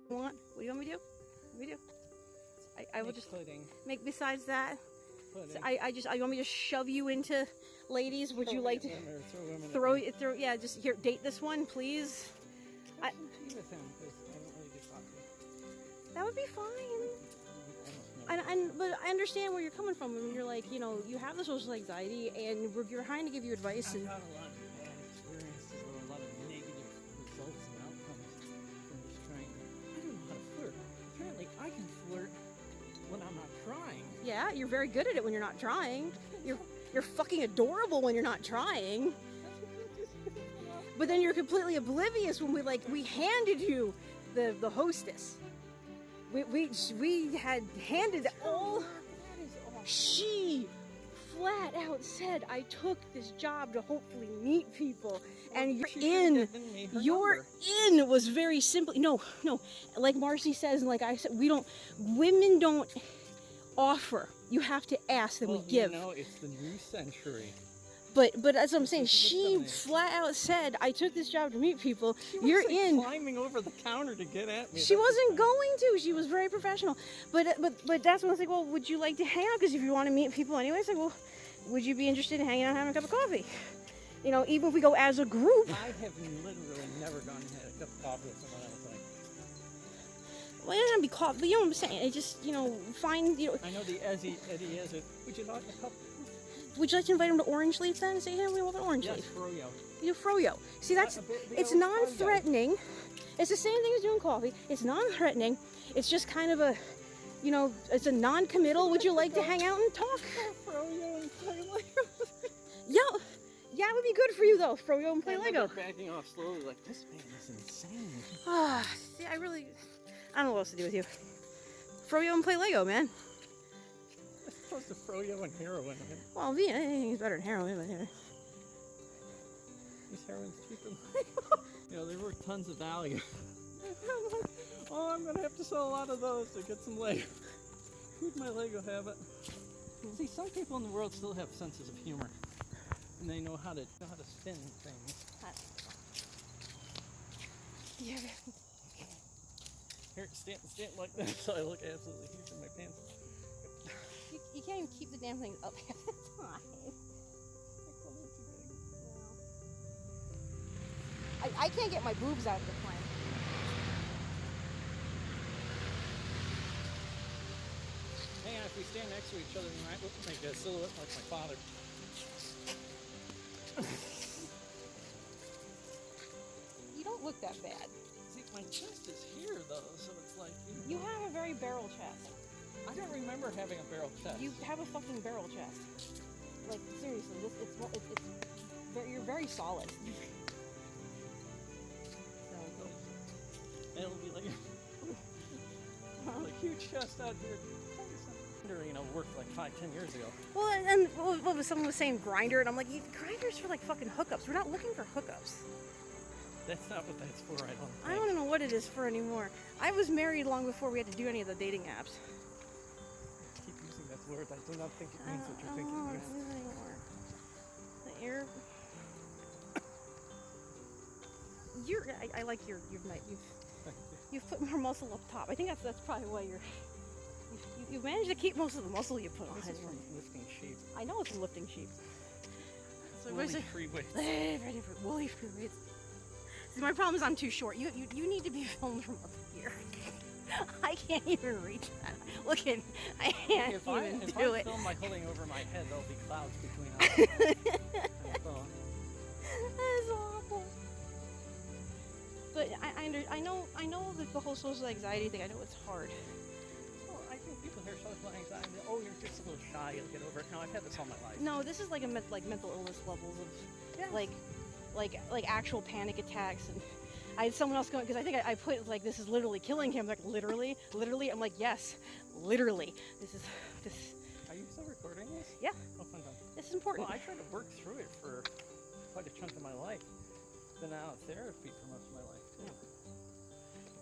Want? What do you want me to do? What do we do? I will just pudding. make. Besides that, Pudding. so I want me to shove you into ladies. Would you like to throw throw? Yeah, just here. Date this one, please. I can tea with him because I don't really get coffee. That would be fine. I don't know. But I understand where you're coming from when you're like, you know, you have the social anxiety and we're trying to give you advice. I've And got a lot of bad experiences with a lot of negative results and outcomes from just trying. I don't know how to flirt. Apparently, I can flirt when I'm not trying. yeah, you're very good at it when you're not trying. You're fucking adorable when you're not trying. But then you're completely oblivious when we handed you the hostess. We had handed all. She flat out said, I took this job to hopefully meet people, and your in was very simply no, like Marcy says, and like I said, women don't offer. You have to ask, then we give. You know, it's the new century. But that's what I'm saying. She flat out said, I took this job to meet people. You're in. Climbing over the counter to get at me. She wasn't going to. She was very professional. But that's when I was like, well, would you like to hang out? Because if you want to meet people anyway, it's like, well, would you be interested in hanging out and having a cup of coffee? You know, even if we go as a group. I have literally never gone and had a cup of coffee with someone else. Well, it doesn't have to be coffee, but you know what I'm saying. It just, you know, find, you know. I know the Eddie is it. Would you like a cup? Would you like to invite him to Orange Leaf then? Say, hey, we want an Orange Leaf. Yes, froyo. You do froyo. See, that's, it's non-threatening. It's the same thing as doing coffee. It's non-threatening. It's just kind of a, you know, it's a non-committal. Would you like to hang out and talk? Froyo and play Lego. Yeah, it would be good for you though. Froyo and play Lego. Backing off slowly, like this man is insane. See, I don't know what else to do with you. Froyo and play Lego, man. As opposed to froyo and heroin. Well, yeah, anything's better than heroin, but yeah. This heroin's cheaper than you know, there were tons of value. Oh, I'm gonna have to sell a lot of those to get some Lego. Feed my Lego habit. See, some people in the world still have senses of humor, and they know how to spin things. Yeah. Here, stand like this, so I look absolutely huge in my pants. You can't even keep the damn thing up half the time. I can't get my boobs out of the frame. Hang on, if we stand next to each other, we might make a silhouette like my father. You don't look that bad. See, my chest is here though, so it's like You have a very barrel chest. I don't remember having a barrel chest. You have a fucking barrel chest. Like seriously, you're very solid. And it'll be like a huge chest out here. You know, worked like 5-10 years ago. Well, and someone was saying grinder, and I'm like, grinder's for like fucking hookups. We're not looking for hookups. That's not what that's for, I don't think. I don't know what it is for anymore. I was married long before we had to do any of the dating apps. Keep using that word. I do not think it means what you're thinking it means. Anymore. The air. I like you've put more muscle up top. I think that's probably why you've managed to keep most of the muscle you put on. This is from lifting sheep. I know it's from lifting sheep. So woolly free weights. Very different. Woolly free weights. See, my problem is I'm too short. You need to be filmed from up here. I can't even reach that. Look at, I can't If do I it. film my holding over my head, there'll be clouds between us. That's awful. But I know that the whole social anxiety thing. I know it's hard. Well, I think people hear social anxiety. Oh, you're just a little shy. You'll get over it. No, I've had this all my life. No, this is like mental illness levels of like actual panic attacks. And I had someone else going because I think I put like this is literally killing him. Like literally. I'm like yes, literally. This. Are you still recording this? Yeah. Oh, fun. This is important. Well, I tried to work through it for quite a chunk of my life. Been out of therapy for most of my life too.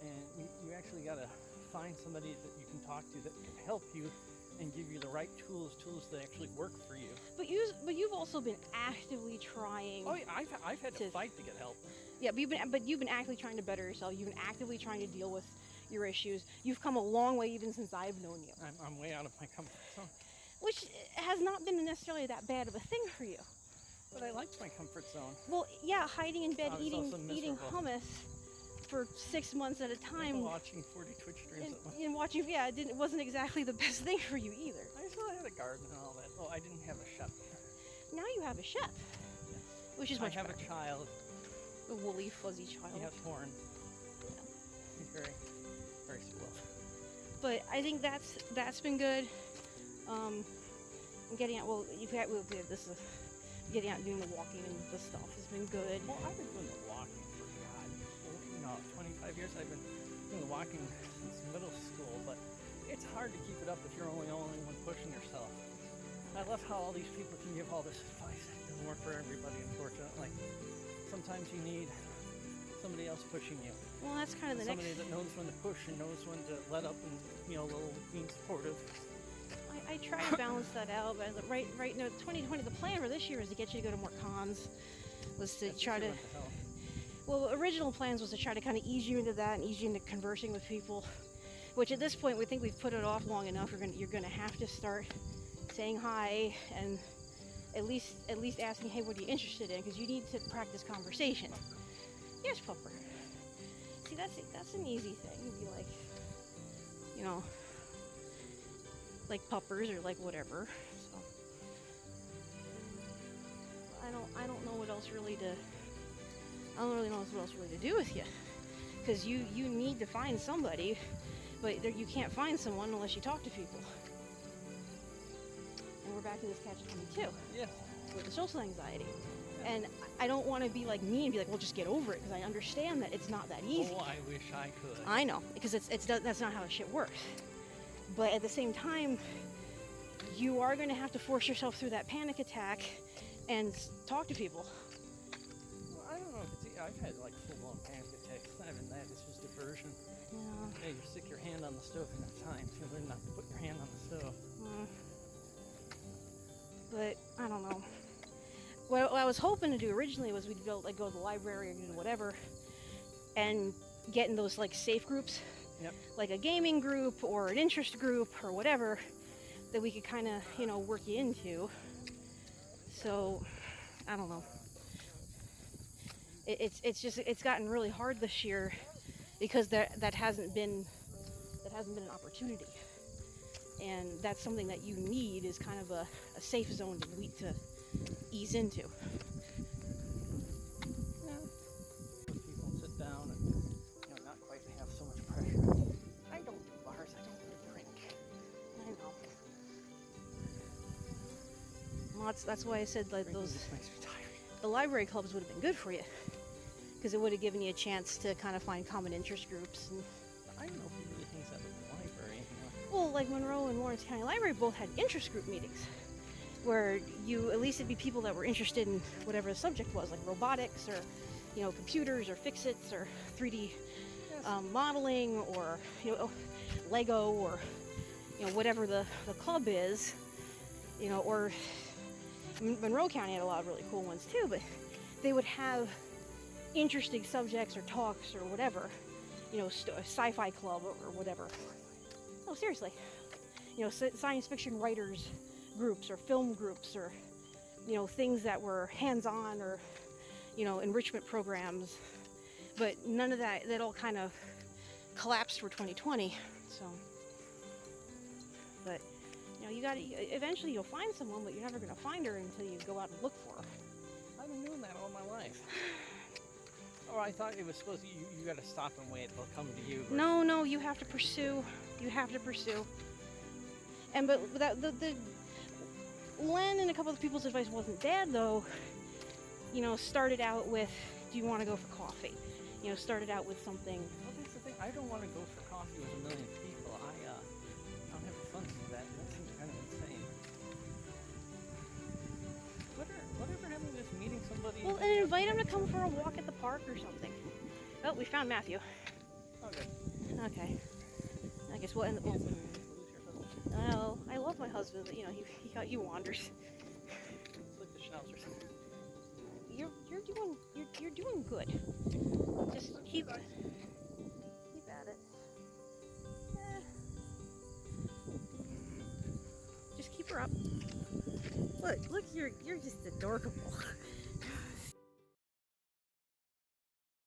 And you actually got to find somebody that you can talk to that can help you and give you the right tools that actually work for you. But you've also been actively trying. Oh, yeah, I've had to fight to get help. Yeah, but you've been actively trying to better yourself. You've been actively trying to deal with, your issues. You've come a long way even since I've known you. I'm way out of my comfort zone. Which has not been necessarily that bad of a thing for you. But I liked my comfort zone. Well, yeah, hiding in bed I was eating also eating miserable. hummus for 6 months at a time. And watching 40 Twitch streams at once. And watching, yeah, it wasn't exactly the best thing for you either. I still had a garden and all that. Oh, I didn't have a chef. Now you have a chef, which is I much have better. a child. A woolly, fuzzy child. He has horns. He's very, very sweet. But I think that's been good. I'm getting out. Well, getting out and doing the walking and the stuff has been good. Well, I've been doing the walking for 25 years. I've been doing the walking since middle school, but it's hard to keep it up if you're only one pushing yourself. I love how all these people can give all this advice. It doesn't work for everybody, unfortunately. Sometimes you need somebody else pushing you. Well, that's kind of the Somebody next. that knows when to push and knows when to let up and, being supportive. I try to balance that out, but right now, 2020. The plan for this year is to get you to go to more cons. Was to try to. Well, original plans was to try to kind of ease you into that and ease you into conversing with people. Which at this point we think we've put it off long enough. You're gonna have to start saying hi and at least asking, hey, what are you interested in? Because you need to practice conversation. Yes, Pupper. See, that's an easy thing. You'd be like, like puppers or like whatever. So I don't know what else really to. I don't really know what else really to do with you, because you need to find somebody, but you can't find someone unless you talk to people. And we're back to this catch-22. Yeah. With the social anxiety. And I don't want to be like me and be like, well, just get over it, because I understand that it's not that easy. Oh, I wish I could. I know, because that's not how shit works. But at the same time, you are going to have to force yourself through that panic attack and talk to people. Well, I don't know. I've had like full-blown panic attacks. It's not even that. It's just diversion. Yeah. Yeah, you stick your hand on the stove enough times, you learn not to put your hand on the stove. But I don't know. What I was hoping to do originally was we'd go to the library or do whatever, and get in those like safe groups. Yep. Like a gaming group or an interest group or whatever that we could kind of work you into. So I don't know. It's gotten really hard this year because that hasn't been an opportunity, and that's something that you need, is kind of a safe zone to ease into. Yeah. People sit down and not quite have so much pressure. I don't do bars. I don't really drink. I know. Well, that's why I said like Drinking those. just makes me tired. The library clubs would have been good for you, because it would have given you a chance to kind of find common interest groups. And, I don't know who really hangs out at the library anymore. well, like Monroe and Lawrence County Library both had interest group meetings, where at least it'd be people that were interested in whatever the subject was, like robotics or, computers or fix-its or 3D modeling or, Lego or, whatever the club is, or Monroe County had a lot of really cool ones too, but they would have interesting subjects or talks or whatever, a sci-fi club or whatever. Oh, seriously. Science fiction writers groups or film groups or, things that were hands-on or, enrichment programs. But none of that all kind of collapsed for 2020. So, but, eventually you'll find someone, but you're never going to find her until you go out and look for her. I've been doing that all my life. Or I thought it was supposed to, you got to stop and wait. They'll come to you. No, you have to pursue. You have to pursue. And but the Len and a couple of people's advice wasn't bad though. Started out with, do you want to go for coffee? Started out with something. Well, that's the thing. I don't want to go for coffee with a million people. I don't have the funds for that. That seems kind of insane. Whatever happened to just meeting somebody? Well, and invite him to come for a walk at the park or something. Oh, we found Matthew. Okay. Okay. I guess we'll end up. Well, I love my husband, but he wanders. It's like the schnauzers. You're doing good. Just keep at it. her up. Look, you're just adorable.